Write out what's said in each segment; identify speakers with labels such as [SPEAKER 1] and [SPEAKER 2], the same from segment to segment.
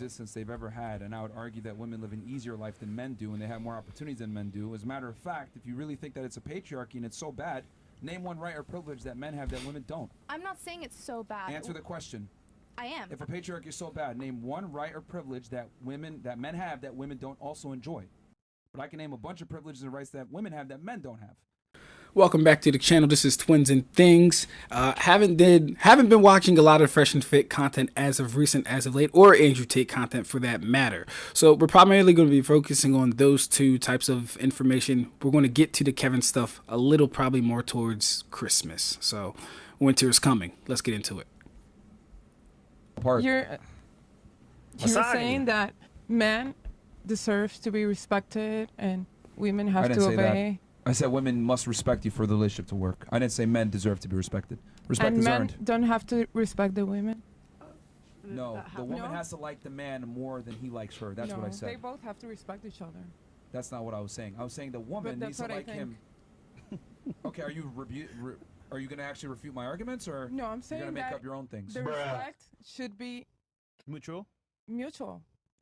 [SPEAKER 1] existence they've ever had, and I would argue that women live an easier life than men do, and they have more opportunities than men do. As a matter of fact, if you really think that it's a patriarchy and it's so bad, name one right or privilege that men have that women don't.
[SPEAKER 2] I'm not saying it's so bad.
[SPEAKER 1] Answer the question.
[SPEAKER 2] I am.
[SPEAKER 1] If a patriarchy is so bad, name one right or privilege that men have that women don't also enjoy. But I can name a bunch of privileges and rights that women have that men don't have.
[SPEAKER 3] Welcome back to the channel. This is Twins and Things. Haven't been watching a lot of Fresh and Fit content as of late, or Andrew Tate content for that matter. So we're primarily going to be focusing on those two types of information. We're going to get to the Kevin stuff a little, probably more towards Christmas. So winter is coming. Let's get into it.
[SPEAKER 4] You're saying that men deserve to be respected and women have to obey.
[SPEAKER 1] I said women must respect you for the relationship to work. I didn't say men deserve to be respected. Respect is earned.
[SPEAKER 4] And men don't have to respect the women?
[SPEAKER 1] No, the woman has to like the man more than he likes her. That's what I said.
[SPEAKER 4] They both have to respect each other.
[SPEAKER 1] That's not what I was saying. I was saying the woman needs to like him. Okay, are you going to actually refute my arguments, or
[SPEAKER 4] no? I'm saying
[SPEAKER 1] you're going to make up your own things?
[SPEAKER 4] The respect should be
[SPEAKER 5] mutual.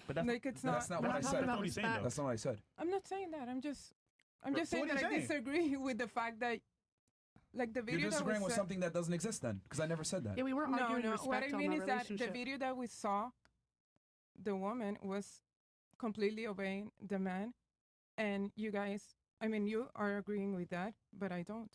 [SPEAKER 4] But that's
[SPEAKER 1] not what I said. That's not what I said.
[SPEAKER 4] I'm not saying that. I'm just saying that I disagree with the fact that, like, the video.
[SPEAKER 1] You're disagreeing with something that doesn't exist, then, because I never said that.
[SPEAKER 6] Yeah, we weren't arguing respect.
[SPEAKER 4] What I mean is that the video that we saw, the woman was completely obeying the man, and you guys, I mean, you are agreeing with that, but I don't.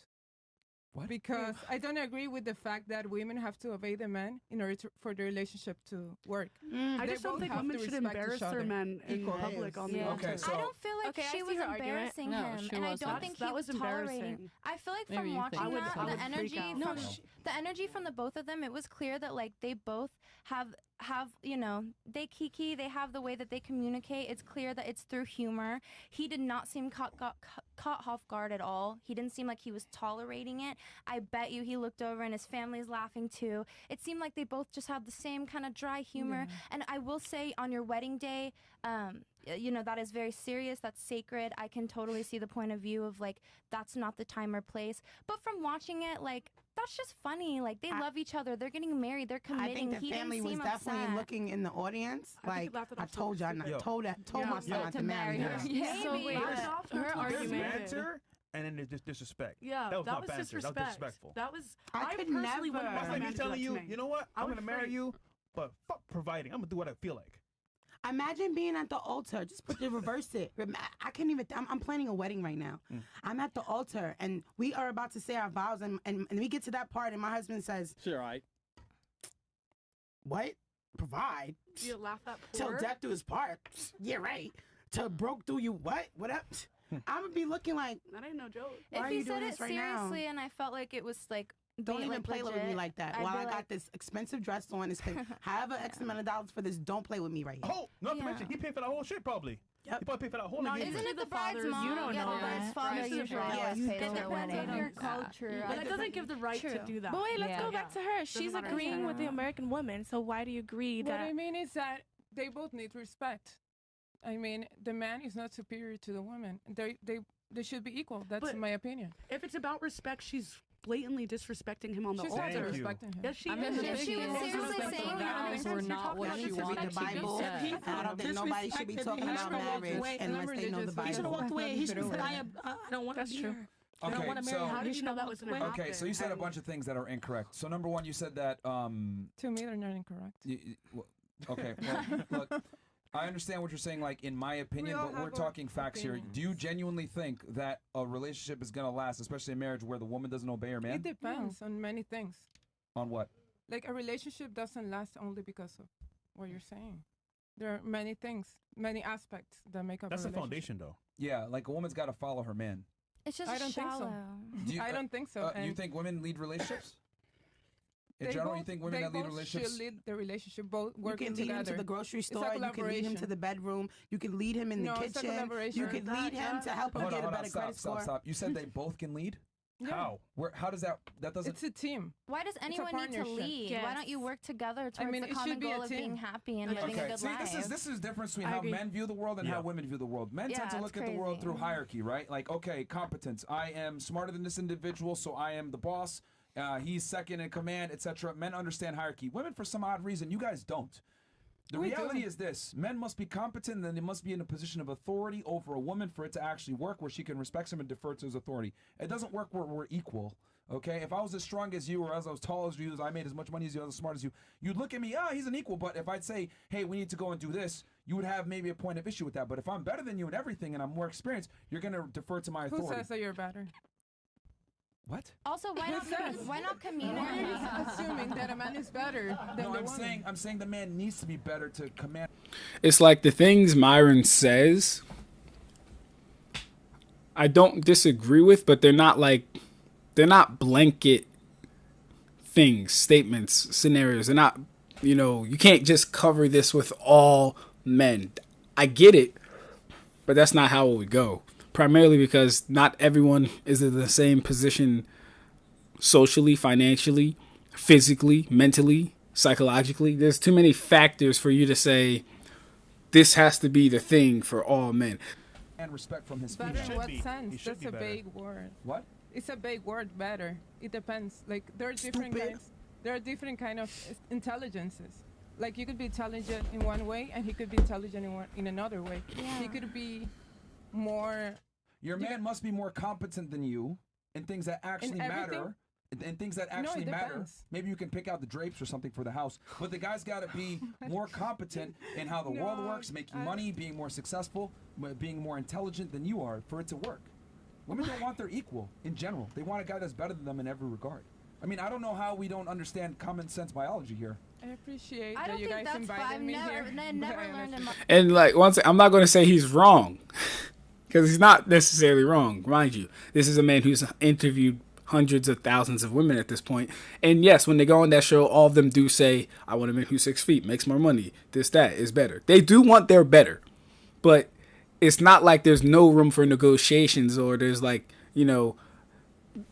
[SPEAKER 1] What?
[SPEAKER 4] Because I don't agree with the fact that women have to obey the man in order for the relationship to work.
[SPEAKER 6] I just don't think women should embarrass their men in public on the altar.
[SPEAKER 1] Okay, so
[SPEAKER 2] I don't feel like she was embarrassing him, and I don't think he was tolerating. I feel like from watching that, the energy from the both of them, it was clear that, like, they both have they kiki, they have the way that they communicate. It's clear that it's through humor. He did not seem caught off guard at all. He didn't seem like he was tolerating it. I bet you he looked over and his family's laughing too. It seemed like they both just had the same kind of dry humor. And I will say, on your wedding day, that is very serious. That's sacred. I can totally see the point of view of, like, that's not the time or place. But from watching it, like, that's just funny. Like, they love each other. They're getting married. They're committing.
[SPEAKER 7] I think the family was definitely looking in the audience. I told y'all not. Told my son not to marry her.
[SPEAKER 6] So wait, her argument.
[SPEAKER 5] And then there's just disrespect.
[SPEAKER 6] Yeah,
[SPEAKER 5] that was not banter.
[SPEAKER 6] Disrespect.
[SPEAKER 5] That was disrespectful.
[SPEAKER 6] That was.
[SPEAKER 7] I could never.
[SPEAKER 5] That's like me telling you, you know what? I'm gonna marry you, but fuck providing. I'm gonna do what I feel like.
[SPEAKER 7] Imagine being at the altar. Just reverse it. I can't even. I'm planning a wedding right now. I'm at the altar, and we are about to say our vows, and we get to that part, and my husband says,
[SPEAKER 3] "Sure, right."
[SPEAKER 7] What? Provide?
[SPEAKER 6] You laugh at
[SPEAKER 7] till death do his part. Yeah, right. To broke through you. What? What up? I'm gonna be looking like
[SPEAKER 6] that ain't no joke.
[SPEAKER 7] Why
[SPEAKER 2] if he said it
[SPEAKER 7] right
[SPEAKER 2] seriously,
[SPEAKER 7] now?
[SPEAKER 2] and I felt like it was like.
[SPEAKER 7] Don't even play with me like that. While I got this expensive dress on and spent however X amount of dollars for this, don't play with me right here.
[SPEAKER 5] Oh, not to mention, he paid for that whole shit probably.
[SPEAKER 7] Yep.
[SPEAKER 5] He probably paid for that whole engagement.
[SPEAKER 2] Isn't it the bride's mom?
[SPEAKER 6] You don't know
[SPEAKER 2] the bride's father usually always pays for the wedding.
[SPEAKER 6] Your culture. But that doesn't give the right to do that.
[SPEAKER 8] But wait, let's go back to her. She's agreeing with the American woman, so why do you agree that...
[SPEAKER 4] What I mean is that they both need respect. I mean, the man is not superior to the woman. They should be equal. That's my opinion.
[SPEAKER 6] If it's about respect, she's blatantly disrespecting him on the altar.
[SPEAKER 4] She's not disrespecting him.
[SPEAKER 6] Yes, she
[SPEAKER 2] If she was seriously saying that,
[SPEAKER 7] were not what she wanted. The Bible. I don't think nobody should be talking about marriage unless they know the Bible.
[SPEAKER 8] He should have walked away. He should have said, I don't want to be here. I don't want to marry her.
[SPEAKER 6] How did you know that was going to happen?
[SPEAKER 1] Okay, so you said a bunch of things that are incorrect. So number one, you said that...
[SPEAKER 4] To me, they're not incorrect.
[SPEAKER 1] Okay, well, look... I understand what you're saying, like, in my opinion, but we're talking facts here. Do you genuinely think that a relationship is going to last, especially a marriage where the woman doesn't obey her man?
[SPEAKER 4] It depends on many things.
[SPEAKER 1] On what?
[SPEAKER 4] Like, a relationship doesn't last only because of what you're saying. There are many things, many aspects that make up a relationship.
[SPEAKER 5] That's the foundation, though.
[SPEAKER 1] Yeah, like, a woman's got to follow her man.
[SPEAKER 2] It's just
[SPEAKER 4] I don't
[SPEAKER 2] shallow.
[SPEAKER 4] Think so. I don't think so.
[SPEAKER 1] You think women lead relationships? In general, you think women that lead relationships
[SPEAKER 4] should lead the relationship, both working
[SPEAKER 7] together. You can lead him to the grocery store. You can lead him to the bedroom. You can lead him in the kitchen. You can lead him to help him get a better credit score.
[SPEAKER 1] Stop. You said they both can lead?
[SPEAKER 4] Yeah.
[SPEAKER 1] How? How does that doesn't...
[SPEAKER 4] It's a team.
[SPEAKER 2] Why does anyone need to lead? Yes. Why don't you work together towards the common goal of being happy and living a good life?
[SPEAKER 1] This is the difference between how men view the world and how women view the world. Men tend to look at the world through hierarchy, right? Like, okay, competence. I am smarter than this individual, so I am the boss. He's second in command, etc. Men understand hierarchy. Women, for some odd reason, you guys don't. The reality is this. Men must be competent, and then they must be in a position of authority over a woman for it to actually work, where she can respect him and defer to his authority. It doesn't work where we're equal. Okay, if I was as strong as you, or as I was tall as you, as I made as much money as you, as smart as you, you'd look at me, he's an equal. But if I'd say, hey, we need to go and do this, you would have maybe a point of issue with that. But if I'm better than you in everything and I'm more experienced, you're going to defer to my authority.
[SPEAKER 4] Who says that you're better?
[SPEAKER 1] What?
[SPEAKER 2] Also, why not communicate?
[SPEAKER 4] Why are you assuming that a man is better than the woman?
[SPEAKER 1] I'm saying the man needs to be better to command.
[SPEAKER 3] It's like the things Myron says, I don't disagree with, but they're not blanket things, statements, scenarios. They're not, you can't just cover this with all men. I get it, but that's not how it would go. Primarily because not everyone is in the same position socially, financially, physically, mentally, psychologically. There's too many factors for you to say this has to be the thing for all men.
[SPEAKER 1] And respect from his
[SPEAKER 4] better in what sense? That's a big word.
[SPEAKER 1] What?
[SPEAKER 4] It's a big word, better. It depends. Like, there are different kinds. There are different kind of intelligences. Like, you could be intelligent in one way, and he could be intelligent in another way.
[SPEAKER 2] Yeah.
[SPEAKER 4] He could be more.
[SPEAKER 1] Your man must be more competent than you in things that actually matter. In things that actually matter. Maybe you can pick out the drapes or something for the house, but the guy's got to be more competent in how the world works, making money, being more successful, being more intelligent than you are for it to work. Women don't want their equal in general. They want a guy that's better than them in every regard. I mean, I don't know how we don't understand common sense biology here.
[SPEAKER 4] I appreciate that you guys invited me here.
[SPEAKER 2] Never learned in my.
[SPEAKER 3] And like, once I'm not going to say he's wrong, because he's not necessarily wrong. Mind you, this is a man who's interviewed hundreds of thousands of women at this point. And yes, when they go on that show, all of them do say, I want a man who's 6 feet, makes more money, this, that, is better. They do want their better. But it's not like there's no room for negotiations, or there's like, no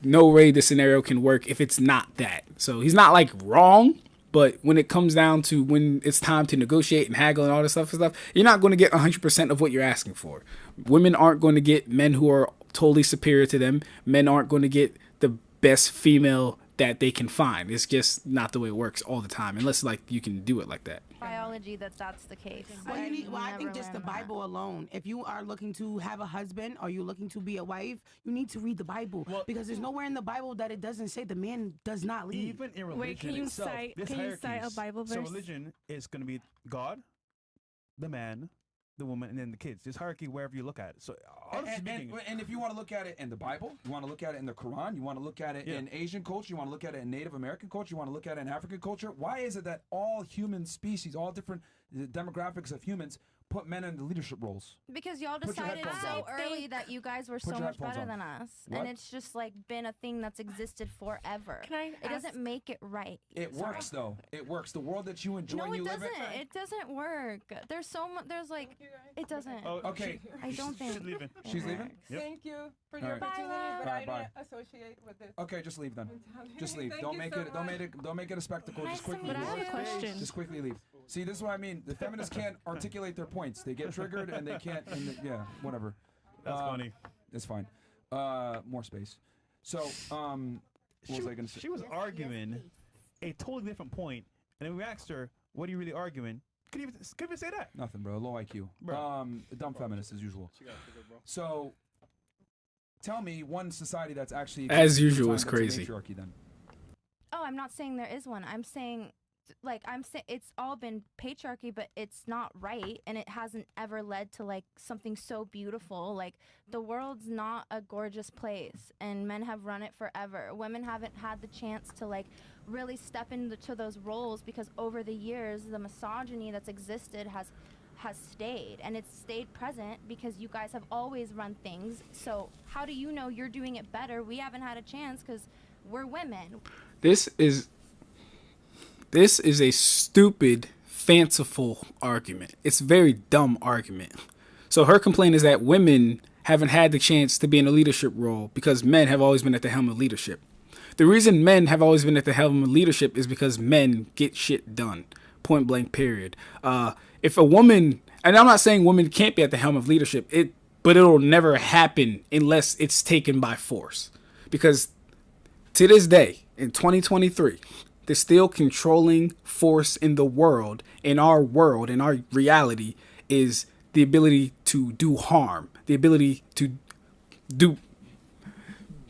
[SPEAKER 3] way the scenario can work if it's not that. So he's not like wrong, but when it comes down to when it's time to negotiate and haggle and all this stuff, you're not going to get 100% of what you're asking for. Women aren't going to get men who are totally superior to them. Men aren't going to get the best female that they can find. It's just not the way it works all the time, unless like you can do it like that.
[SPEAKER 2] Biology, that's the case.
[SPEAKER 7] Well, I think just the Bible alone. If you are looking to have a husband or you're looking to be a wife, you need to read the Bible, because there's nowhere in the Bible that it doesn't say the man does not lead.
[SPEAKER 5] Even in religion
[SPEAKER 8] can you cite a Bible verse?
[SPEAKER 5] So religion is going to be God, the man, the woman, and then the kids. There's hierarchy wherever you look at it. So,
[SPEAKER 1] and if you want to look at it in the Bible, you want to look at it in the Quran, you want to look at it in Asian culture, you want to look at it in Native American culture, you want to look at it in African culture. Why is it that all human species, all different demographics of humans, put men in the leadership roles?
[SPEAKER 2] Because y'all decided so early that you guys were so much better than us.
[SPEAKER 1] What?
[SPEAKER 2] And it's just like been a thing that's existed forever. It doesn't make it right.
[SPEAKER 1] It works though. It works. The world that you enjoy and you live in.
[SPEAKER 2] No, it doesn't. It doesn't work. There's so much. There's like, it doesn't.
[SPEAKER 1] Oh, okay.
[SPEAKER 2] I don't think.
[SPEAKER 5] She's leaving.
[SPEAKER 1] She's leaving?
[SPEAKER 5] Yep.
[SPEAKER 4] Thank you for your opportunity, but I don't associate with this.
[SPEAKER 1] Okay, just leave then. Just leave. Don't make it a spectacle. Just quickly leave.
[SPEAKER 8] I have a question.
[SPEAKER 1] Just quickly leave. See, this is what I mean. The feminists can't articulate their points. They get triggered and they can't. Whatever.
[SPEAKER 5] That's funny.
[SPEAKER 1] It's fine. More space. So, what was I going to say?
[SPEAKER 5] She was arguing a totally different point, and then we asked her, "What are you really arguing?" Could you even say that?
[SPEAKER 1] Nothing, bro. Low IQ. Dumb feminist as usual. So, tell me one society that's actually
[SPEAKER 3] as usual is crazy.
[SPEAKER 1] Patriarchy, then.
[SPEAKER 2] Oh, I'm not saying there is one. I'm saying. It's all been patriarchy, but it's not right, and it hasn't ever led to like something so beautiful. Like, the world's not a gorgeous place, and men have run it forever. Women haven't had the chance to like really step into those roles, because over the years the misogyny that's existed has stayed, and it's stayed present because you guys have always run things. So how do you know you're doing it better? We haven't had a chance because we're women.
[SPEAKER 3] This is a stupid, fanciful argument. It's a very dumb argument. So her complaint is that women haven't had the chance to be in a leadership role because men have always been at the helm of leadership. The reason men have always been at the helm of leadership is because men get shit done. Point blank, period. If a woman, and I'm not saying women can't be at the helm of leadership, but it'll never happen unless it's taken by force. Because to this day, in 2023, the still controlling force in the world, in our reality, is the ability to do harm, the ability to do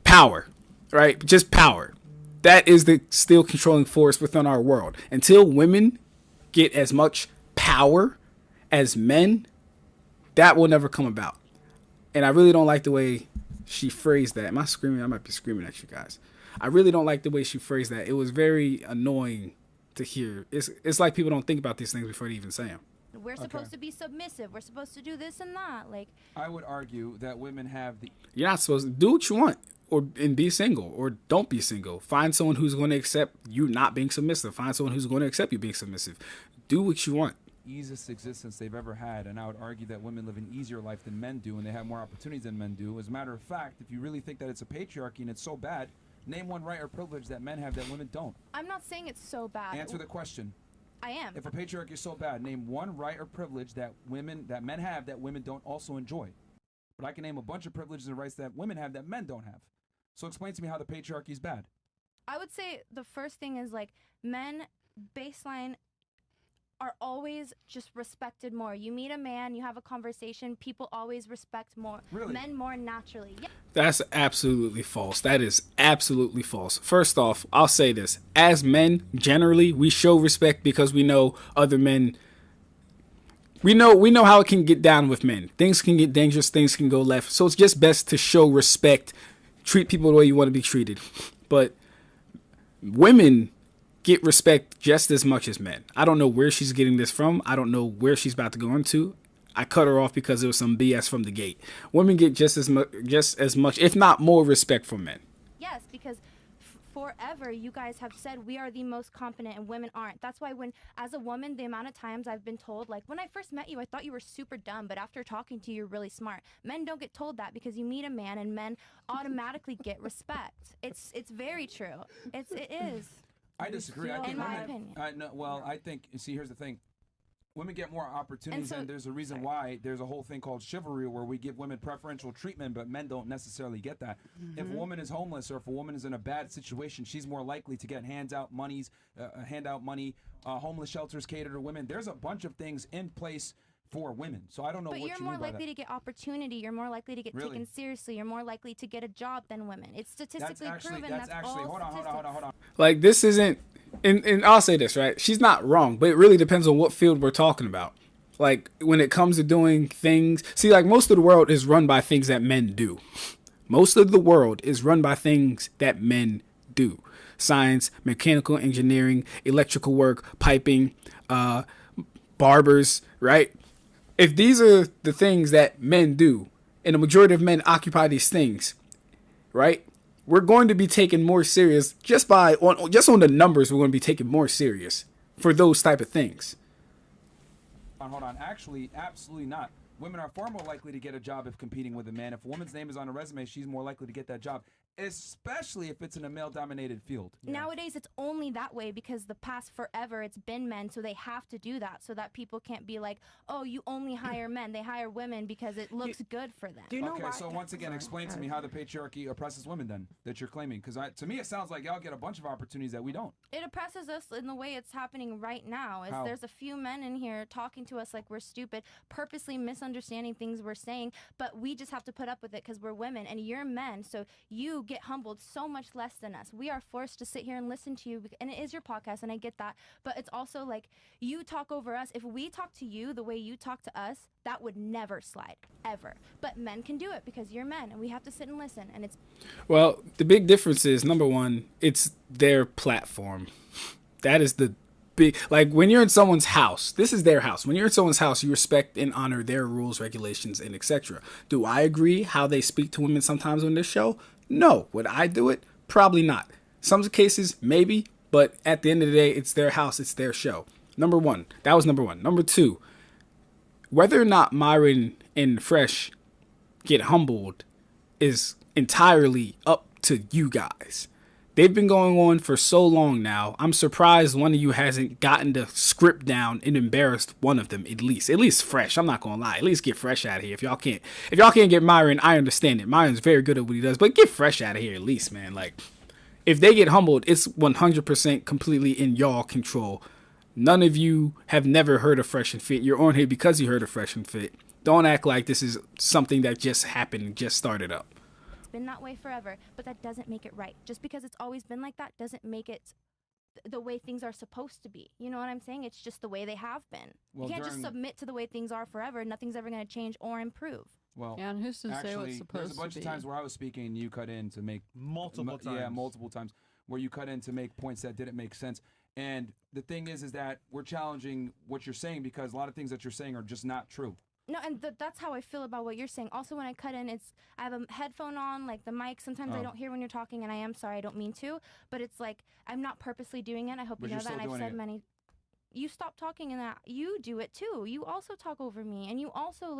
[SPEAKER 3] power, right? Just power. That is the still controlling force within our world. Until women get as much power as men, that will never come about. And I really don't like the way she phrased that. Am I screaming? I might be screaming at you guys. I really don't like the way she phrased that. It was very annoying to hear. It's like people don't think about these things before they even say them.
[SPEAKER 2] We're supposed to be submissive. We're supposed to do this and that. Like,
[SPEAKER 1] I would argue that women have the...
[SPEAKER 3] You're not supposed to do what you want and be single, or don't be single. Find someone who's going to accept you not being submissive. Find someone who's going to accept you being submissive. Do what you want.
[SPEAKER 1] Easiest existence they've ever had, and I would argue that women live an easier life than men do, and they have more opportunities than men do. As a matter of fact, if you really think that it's a patriarchy and it's so bad, name one right or privilege that men have that women don't.
[SPEAKER 2] I'm not saying it's so bad.
[SPEAKER 1] Answer the question.
[SPEAKER 2] I am.
[SPEAKER 1] If a patriarchy is so bad, name one right or privilege that men have that women don't also enjoy. But I can name a bunch of privileges and rights that women have that men don't have. So explain to me how the patriarchy is bad.
[SPEAKER 2] I would say the first thing is, like, men baseline are always just respected more. You meet a man, you have a conversation, people always respect more.
[SPEAKER 1] Really?
[SPEAKER 2] Men more naturally. Yeah.
[SPEAKER 3] That's absolutely false. That is absolutely false. First off, I'll say this. As men, generally, we show respect because we know other men. We know how it can get down with men. Things can get dangerous, things can go left. So it's just best to show respect, treat people the way you want to be treated. But women get respect just as much as men. I don't know where she's getting this from. I don't know where she's about to go into. I cut her off because there was some BS from the gate. Women get just as much, if not more, respect from men.
[SPEAKER 2] Yes, because forever you guys have said we are the most competent and women aren't. That's why as a woman, the amount of times I've been told, like, when I first met you, I thought you were super dumb, but after talking to you, you're really smart. Men don't get told that because you meet a man and men automatically get respect. It's very true. It is.
[SPEAKER 1] I disagree. I think
[SPEAKER 2] in my opinion.
[SPEAKER 1] I think, see, here's the thing. Women get more opportunities, and there's a reason why there's a whole thing called chivalry where we give women preferential treatment, but men don't necessarily get that. Mm-hmm. If a woman is homeless or if a woman is in a bad situation, she's more likely to get handout money, homeless shelters cater to women. There's a bunch of things in place for women. So I don't know what you mean by that. But you're more
[SPEAKER 2] likely to get opportunity. You're more likely to get taken seriously. You're more likely to get a job than women. It's statistically proven. That's actually,
[SPEAKER 1] hold on.
[SPEAKER 3] Like, this isn't, and I'll say this, right? She's not wrong, but it really depends on what field we're talking about. Like, when it comes to doing things, see, like, most of the world is run by things that men do. Most of the world is run by things that men do. Science, mechanical engineering, electrical work, piping, barbers, right? If these are the things that men do, and the majority of men occupy these things, right? We're going to be taken more serious just on the numbers. We're going to be taken more serious for those type of things.
[SPEAKER 1] Hold on. Actually, absolutely not. Women are far more likely to get a job if competing with a man. If a woman's name is on a resume, she's more likely to get that job, especially if it's in a male-dominated field.
[SPEAKER 2] Yeah. Nowadays, it's only that way because the past forever, it's been men, so they have to do that so that people can't be like, oh, you only hire men. They hire women because it looks good for them.
[SPEAKER 1] Do you know why? So once again, explain to me how the patriarchy oppresses women then, that you're claiming. Because to me, it sounds like y'all get a bunch of opportunities that we don't.
[SPEAKER 2] It oppresses us in the way it's happening right now. There's a few men in here talking to us like we're stupid, purposely misunderstanding things we're saying, but we just have to put up with it because we're women and you're men, so you get humbled so much less than us. We are forced to sit here and listen to you, and it is your podcast, and I get that, but it's also like you talk over us. If we talk to you the way you talk to us, that would never slide, ever. But men can do it because you're men, and we have to sit and listen, and it's...
[SPEAKER 3] Well, the big difference is, number one, it's their platform. That is the big... Like, when you're in someone's house, this is their house. When you're in someone's house, you respect and honor their rules, regulations, and etc. Do I agree how they speak to women sometimes on this show? No. Would I do it? Probably not. Some cases, maybe, but at the end of the day, it's their house, it's their show. Number one. That was number one. Number two, whether or not Myron and Fresh get humbled is entirely up to you guys. They've been going on for so long now. I'm surprised one of you hasn't gotten the script down and embarrassed one of them at least Fresh. I'm not gonna lie. At least get Fresh out of here. If y'all can't get Myron, I understand it. Myron's very good at what he does, but get Fresh out of here at least, man. Like, if they get humbled, it's 100% completely in y'all control. None of you have never heard of Fresh and Fit. You're on here because you heard of Fresh and Fit. Don't act like this is something that just happened, just started up.
[SPEAKER 2] It's been that way forever, but that doesn't make it right. Just because it's always been like that doesn't make it the way things are supposed to be. You know what I'm saying? It's just the way they have been. Well, you can't just submit to the way things are forever. Nothing's ever going to change or improve.
[SPEAKER 1] Well,
[SPEAKER 9] yeah, and who's to say what's supposed to be?
[SPEAKER 1] There's a bunch of times where I was speaking and you cut in to make
[SPEAKER 5] multiple
[SPEAKER 1] times where you cut in to make points that didn't make sense. And the thing is that we're challenging what you're saying because a lot of things that you're saying are just not true.
[SPEAKER 2] No, and that's how I feel about what you're saying. Also, when I cut in, I have a headphone on, like the mic. Sometimes I don't hear when you're talking, and I am sorry, I don't mean to. But it's like I'm not purposely doing it. I hope you know that. And I've said many. You stop talking and that you do it too. You also talk over me, and you also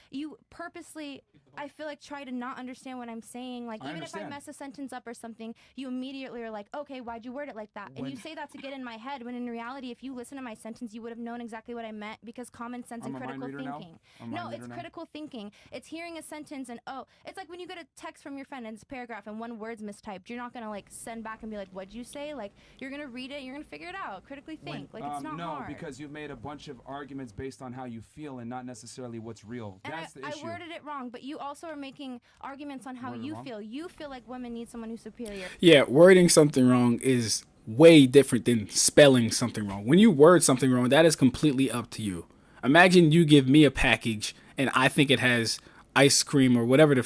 [SPEAKER 2] you purposely. I feel like try to not understand what I'm saying. Like even if I mess a sentence up or something, you immediately are like, okay, why'd you word it like that? And you say that to get in my head. When in reality, if you listen to my sentence, you would have known exactly what I meant because common sense and critical thinking. No, it's critical thinking. It's hearing a sentence and it's like when you get a text from your friend and it's a paragraph and one word's mistyped. You're not gonna send back and be like, what'd you say? Like you're gonna read it. You're gonna figure it out. Critically think. It's not hard.
[SPEAKER 1] No, because you've made a bunch of arguments based on how you feel and not necessarily what's real. That's the issue.
[SPEAKER 2] I worded it wrong, but you also are making arguments on how you feel. You feel like women need someone who's superior.
[SPEAKER 3] Yeah, wording something wrong is way different than spelling something wrong. When you word something wrong, that is completely up to you. Imagine you give me a package and I think it has ice cream or whatever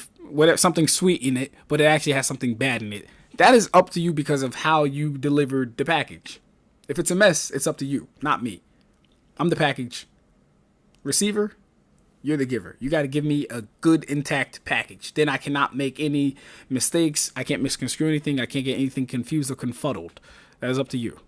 [SPEAKER 3] something sweet in it, but it actually has something bad in it. That is up to you because of how you delivered the package. If it's a mess, it's up to you, not me. I'm the package receiver. You're the giver. You got to give me a good, intact package. Then I cannot make any mistakes. I can't misconstrue anything. I can't get anything confused or confuddled. That is up to you.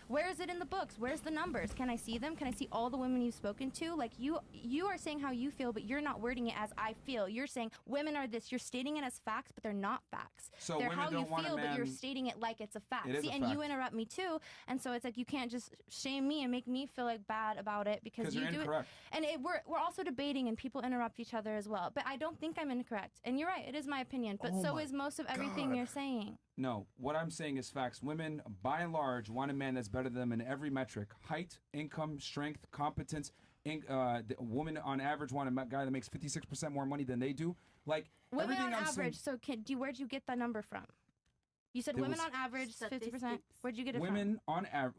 [SPEAKER 2] Where is it in the books? Where's the numbers? Can I see them? Can I see all the women you've spoken to? Like you are saying how you feel, but you're not wording it as I feel. You're saying women are this. You're stating it as facts, but they're not facts.
[SPEAKER 1] So
[SPEAKER 2] they're how you feel, but you're stating it like it's a fact. See, and you interrupt me too, and so it's like you can't just shame me and make me feel like bad about it because you do it. And we're also debating, and people interrupt each other as well. But I don't think I'm incorrect. And you're right. It is my opinion, but so is most of everything you're saying.
[SPEAKER 1] No, what I'm saying is facts. Women, by and large, want a man that's better than them in every metric. Height, income, strength, competence. The women, on average, want a guy that makes 56% more money than they do. Like,
[SPEAKER 2] women
[SPEAKER 1] everything
[SPEAKER 2] on average, so where'd you get that number from? You said women on average, 50%. Where'd you get it from?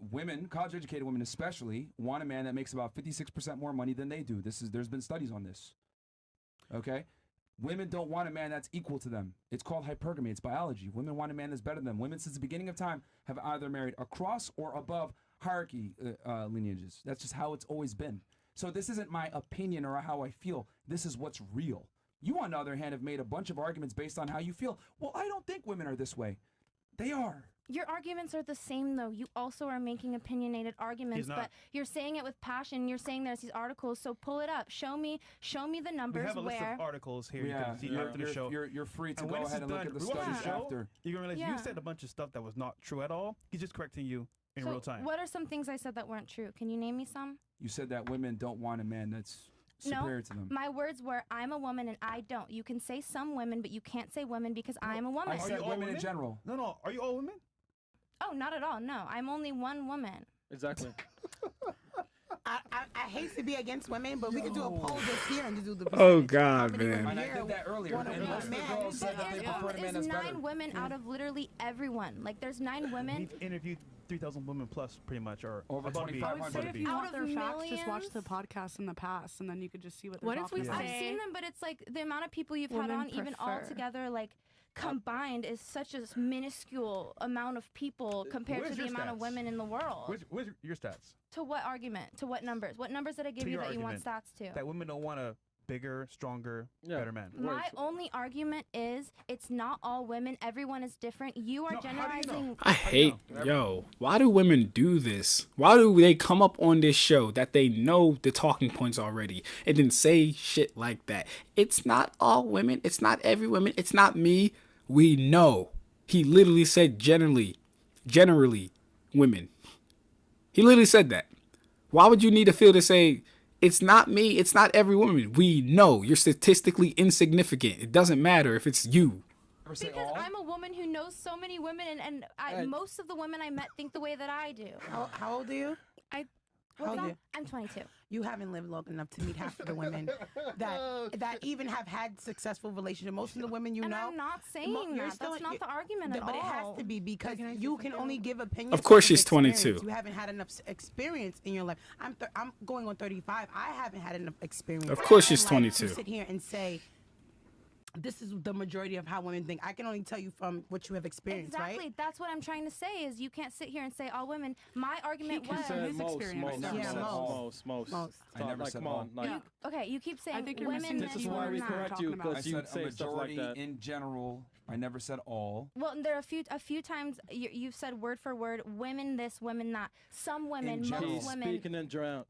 [SPEAKER 1] Women, college-educated women especially, want a man that makes about 56% more money than they do. There's been studies on this. Okay? Women don't want a man that's equal to them. It's called hypergamy. It's biology. Women want a man that's better than them. Women, since the beginning of time, have either married across or above hierarchy lineages. That's just how it's always been. So this isn't my opinion or how I feel. This is what's real. You, on the other hand, have made a bunch of arguments based on how you feel. Well, I don't think women are this way. They are.
[SPEAKER 2] Your arguments are the same, though. You also are making opinionated arguments, but you're saying it with passion. You're saying there's these articles, so pull it up. Show me the numbers.
[SPEAKER 5] We have a list of articles here.
[SPEAKER 1] Yeah,
[SPEAKER 5] you can see after the show.
[SPEAKER 1] You're free to go ahead and look at the studies after.
[SPEAKER 5] You're gonna realize you said a bunch of stuff that was not true at all. He's just correcting you in real time.
[SPEAKER 2] What are some things I said that weren't true? Can you name me some?
[SPEAKER 1] You said that women don't want a man that's superior to them.
[SPEAKER 2] My words were, I'm a woman and I don't. You can say some women, but you can't say women because I'm a woman.
[SPEAKER 1] I said women in general.
[SPEAKER 5] No. Are you all women?
[SPEAKER 2] Oh, not at all. No, I'm only one woman.
[SPEAKER 9] Exactly.
[SPEAKER 7] I hate to be against women, but we could do a poll this year and do the.
[SPEAKER 3] Oh God, man!
[SPEAKER 1] And I did that earlier. And most of the girls said that they prefer a man that's better.
[SPEAKER 2] There's 9 women out of literally everyone. Like there's 9 women.
[SPEAKER 5] We've interviewed 3,000 women plus, pretty much, or
[SPEAKER 1] over
[SPEAKER 6] 2,500. If you want their facts,
[SPEAKER 2] millions?
[SPEAKER 6] just watch the podcast in the past, and then you could just see what they're talking about.
[SPEAKER 2] I've seen them, but it's like the amount of people you've had on, even all together, like. Combined is such a minuscule amount of people compared to the amount of women in the world.
[SPEAKER 5] Where's your stats?
[SPEAKER 2] To what argument? To what numbers? What numbers did I give you that you want stats to?
[SPEAKER 5] That women don't want a bigger, stronger, better man.
[SPEAKER 2] My only argument is it's not all women. Everyone is different. You are generalizing.
[SPEAKER 3] I hate, why do women do this? Why do they come up on this show that they know the talking points already and then say shit like that? It's not all women. It's not every woman. It's not me. We know. He literally said generally women. He literally said that. Why would you need to feel to say, it's not me, it's not every woman? We know you're statistically insignificant. It doesn't matter if it's you.
[SPEAKER 1] say
[SPEAKER 2] because
[SPEAKER 1] all?
[SPEAKER 2] I'm a woman who knows so many women, and most of the women I met think the way that I do.
[SPEAKER 7] How old are you?
[SPEAKER 2] I'm 22.
[SPEAKER 7] You haven't lived long enough to meet half of the women that even have had successful relationships. Most of the women you know.
[SPEAKER 2] I'm not saying that. That's not the argument at all.
[SPEAKER 7] But it has to be because you can only give opinions.
[SPEAKER 3] Of course, she's 22.
[SPEAKER 7] You haven't had enough experience in your life. I'm going on 35. I haven't had enough experience.
[SPEAKER 3] Of course, she's 22.
[SPEAKER 7] To sit here and say, this is the majority of how women think. I can only tell you from what you have experienced, right?
[SPEAKER 2] Exactly. That's what I'm trying to say is you can't sit here and say all women. My argument was
[SPEAKER 6] his experience.
[SPEAKER 5] Most.
[SPEAKER 1] I never said all.
[SPEAKER 2] Okay, you keep saying
[SPEAKER 6] I think you're
[SPEAKER 2] women.
[SPEAKER 6] missing
[SPEAKER 5] This is why we correct you,
[SPEAKER 1] I
[SPEAKER 5] because you
[SPEAKER 1] said
[SPEAKER 5] say
[SPEAKER 1] a
[SPEAKER 5] stuff like
[SPEAKER 1] majority
[SPEAKER 5] that.
[SPEAKER 1] in general. I never said all.
[SPEAKER 2] Well, there are a few times you've said word for word, women this, women that. Some women, most women.
[SPEAKER 5] Speaking and drown.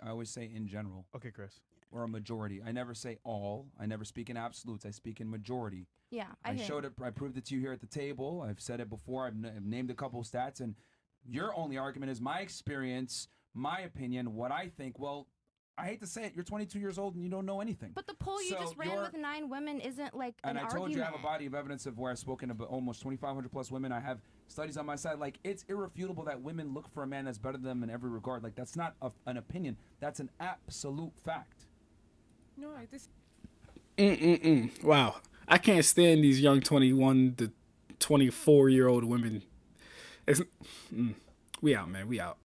[SPEAKER 1] I always say in general.
[SPEAKER 5] Okay, Chris.
[SPEAKER 1] Or a majority. I never say all. I never speak in absolutes. I speak in majority.
[SPEAKER 2] Yeah,
[SPEAKER 1] I showed it. I proved it to you here at the table. I've said it before. I've named a couple of stats, and your only argument is my experience, my opinion, what I think. Well, I hate to say it. You're 22 years old and you don't know anything.
[SPEAKER 2] But the poll you just ran with 9 women isn't like an argument.
[SPEAKER 1] And I told you I have a body of evidence of where I've spoken to almost 2,500 plus women. I have studies on my side. Like, it's irrefutable that women look for a man that's better than them in every regard. Like, that's not an opinion. That's an absolute fact.
[SPEAKER 4] No, I just.
[SPEAKER 3] Wow. I can't stand these young 21 to 24-year-old women. We out, man. We out.